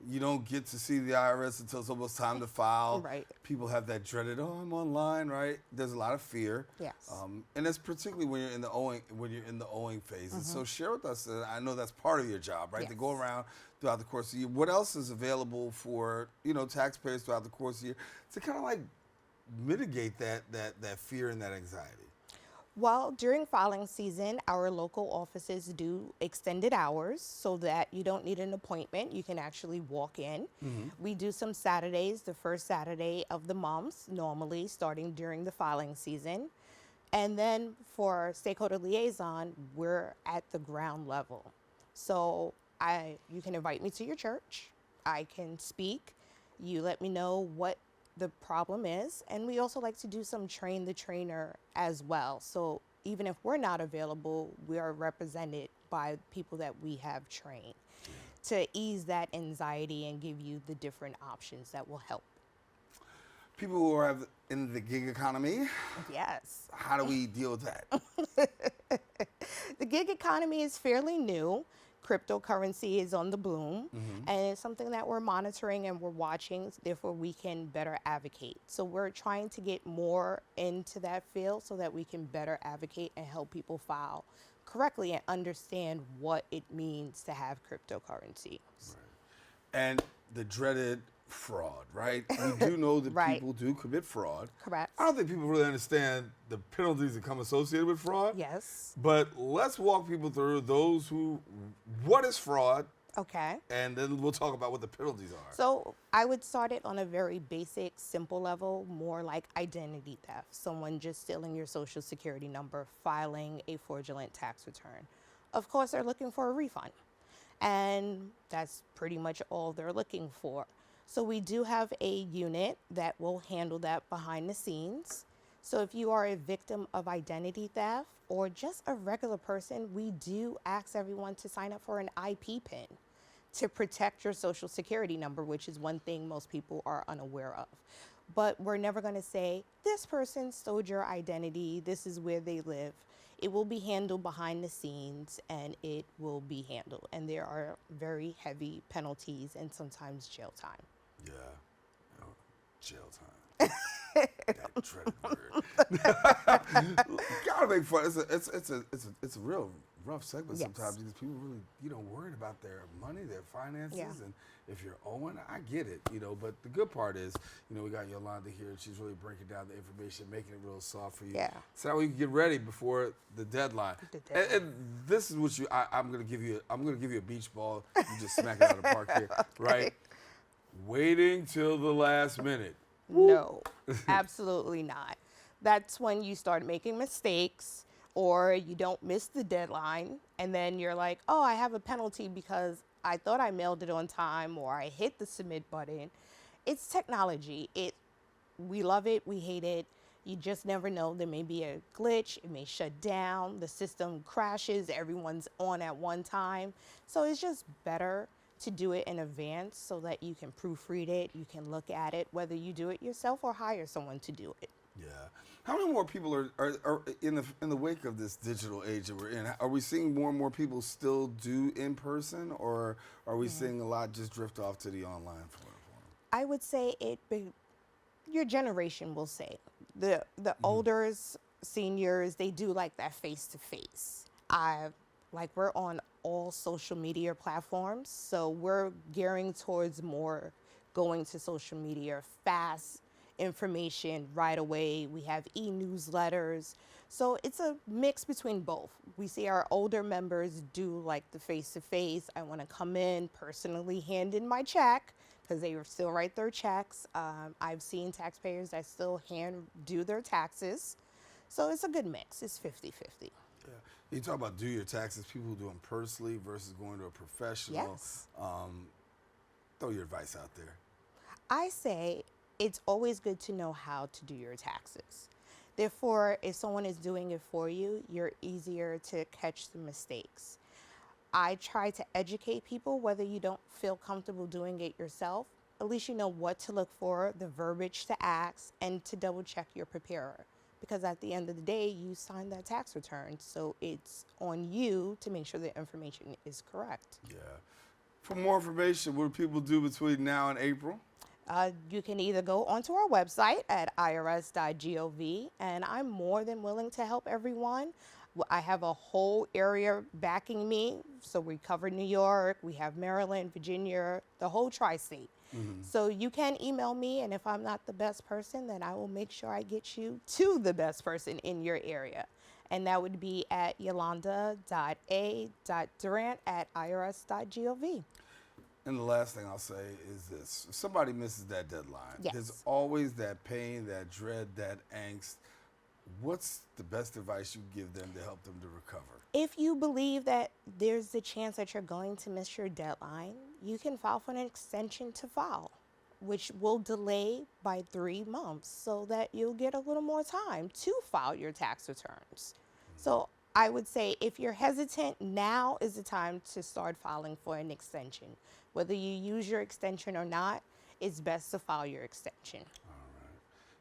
you don't get to see the IRS until it's almost time to file. Right. People have that dreaded, oh, I'm online, right? There's a lot of fear. Yes. And that's particularly when you're in the owing phase. And so share with us, I know that's part of your job, right? Yes. To go around throughout the course of the year. What else is available for, you know, taxpayers throughout the course of the year to kind of like mitigate that fear and that anxiety? Well, during filing season, our local offices do extended hours so that you don't need an appointment. You can actually walk in. We do some Saturdays, the first Saturday of the month, normally starting during the filing season. And then for Stakeholder Liaison, we're at the ground level. So you can invite me to your church. I can speak. You let me know what the problem is, and we also like to do some train the trainer as well. So even if we're not available, we are represented by people that we have trained to ease that anxiety and give you the different options that will help. People who are in the gig economy, Yes. how do we deal with that? The gig economy is fairly new. Cryptocurrency is on the bloom, and it's something that we're monitoring and we're watching, therefore we can better advocate. So we're trying to get more into that field so that we can better advocate and help people file correctly and understand what it means to have cryptocurrency. Right. And the dreaded fraud, right? We do know that Right. people do commit fraud. Correct. I don't think people really understand the penalties that come associated with fraud. Yes. But let's walk people through what is fraud, Okay. and then we'll talk about what the penalties are. So I would start it on a very basic, simple level, more like identity theft. Someone just stealing your social security number, filing a fraudulent tax return. Of course, they're looking for a refund. And that's pretty much all they're looking for. So we do have a unit that will handle that behind the scenes. So if you are a victim of identity theft or just a regular person, we do ask everyone to sign up for an IP PIN to protect your social security number, which is one thing most people are unaware of. But we're never going to say, this person stole your identity, this is where they live. It will be handled behind the scenes, and it will be handled. And there are very heavy penalties and sometimes jail time. Yeah. Oh, jail time. That dreaded word. Gotta make fun. It's a real rough segment Yes. sometimes because people really, worried about their money, their finances, Yeah. and if you're owing, I get it, But the good part is, we got Yolanda here, and she's really breaking down the information, making it real soft for you. Yeah. So that way you can get ready before the deadline. And this is what I'm gonna give you. I'm gonna give you a beach ball. You just smack it out of the park here, right? Waiting till the last minute. No, absolutely not. That's when you start making mistakes or you don't miss the deadline, and then you're like, oh, I have a penalty because I thought I mailed it on time, or I hit the submit button. It's technology. We love it, we hate it. You just never know. There may be a glitch, it may shut down, the system crashes, everyone's on at one time. So it's just better to do it in advance so that you can proofread it, you can look at it, whether you do it yourself or hire someone to do it. Yeah. How many more people are in the wake of this digital age that we're in? Are we seeing more and more people still do in person, or are we seeing a lot just drift off to the online form? I would say your generation will say. The olders, seniors, they do like that face-to-face. We're on all social media platforms, so we're gearing towards more going to social media, fast information right away. We have e-newsletters. So it's a mix between both. We see our older members do like the face-to-face. I want to come in, personally hand in my check, because they still write their checks. I've seen taxpayers that still hand do their taxes. So it's a good mix. It's 50-50. Yeah. You talk about do your taxes, people who do them personally versus going to a professional. Yes. Throw your advice out there. I say it's always good to know how to do your taxes. Therefore, if someone is doing it for you, you're easier to catch the mistakes. I try to educate people, whether you don't feel comfortable doing it yourself, at least you know what to look for, the verbiage to ask, and to double check your preparer. Because at the end of the day, you signed that tax return, so it's on you to make sure the information is correct. Yeah. For more information, what do people do between now and April? You can either go onto our website at irs.gov, and I'm more than willing to help everyone. I have a whole area backing me. So we cover New York, we have Maryland, Virginia, the whole tri-state. So you can email me, and if I'm not the best person, then I will make sure I get you to the best person in your area. And that would be at yolanda.a.durant@irs.gov. And the last thing I'll say is this. If somebody misses that deadline, Yes. there's always that pain, that dread, that angst. What's the best advice you give them to help them to recover? If you believe that there's a chance that you're going to miss your deadline, you can file for an extension to file, which will delay by 3 months so that you'll get a little more time to file your tax returns. So I would say if you're hesitant, now is the time to start filing for an extension. Whether you use your extension or not, it's best to file your extension.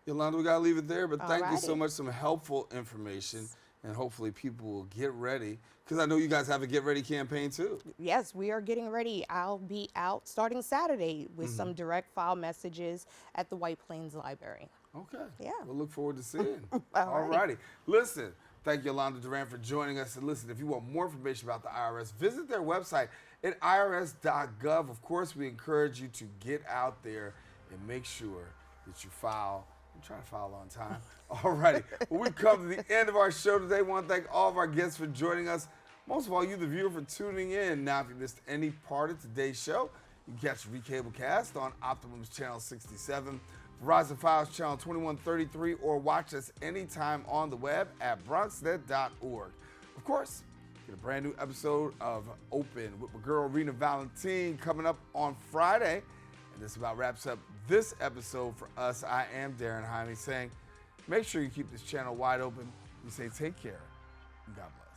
Yolanda, we got to leave it there, but thank you so Alrighty. much. Some helpful information, and hopefully people will get ready, because I know you guys have a Get Ready campaign too. Yes, we are getting ready. I'll be out starting Saturday with some direct file messages at the White Plains Library. Okay. Yeah. We'll look forward to seeing. All All righty. Listen, thank Yolanda Daren for joining us. And listen, if you want more information about the IRS, visit their website at irs.gov. Of course, we encourage you to get out there and make sure that you file. I'm trying to file on time. All righty. Well, we've come to the end of our show today. I want to thank all of our guests for joining us. Most of all, you, the viewer, for tuning in. Now, if you missed any part of today's show, you can catch the Recablecast on Optimum's Channel 67, Verizon Files Channel 2133, or watch us anytime on the web at BronxNet.org. Of course, get a brand new episode of Open with my girl, Rena Valentine, coming up on Friday. And this about wraps up this episode for us. I am Daren Jaime saying, make sure you keep this channel wide open. We say take care and God bless.